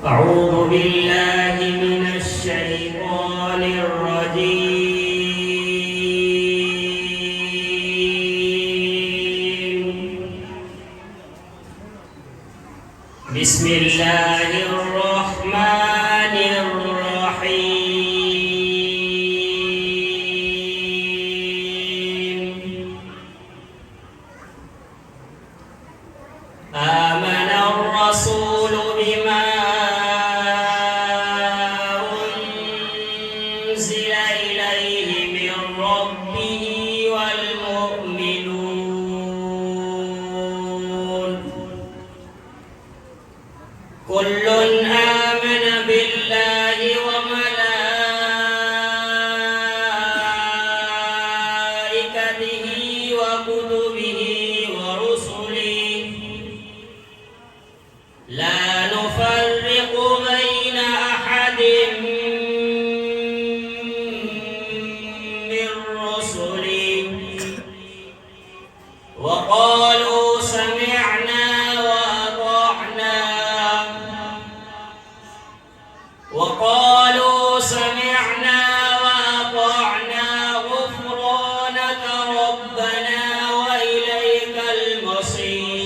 أعوذ بالله من الشيطان الرجيم. بسم الله الرحمن الرحيم. آمن الرسول بما أنزل إليه من ربه والمؤمنون كل آمن بالله وملائكته وكتبه ورسله لا نفرق بين أحد من رسله وقالوا سمعنا وأطعنا غفرانك ربنا وإليك المصير.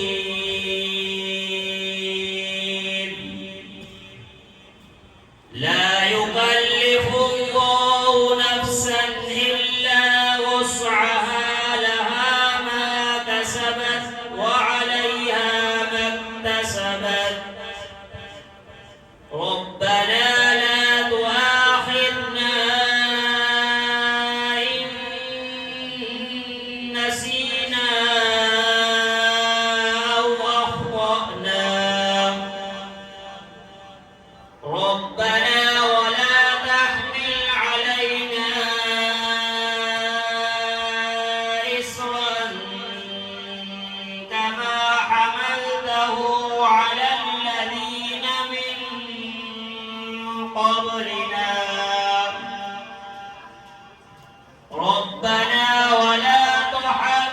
لا يكلف الله نفسا إلا وسعها لها ما كسبت وعليها ما اكتسبت. ربنا لا تؤاخذنا إن نسينا أو أخطأنا. ربنا ولا تحمل علينا إصرا كما حملته على الذين من قبلنا. ربنا ولا تحملنا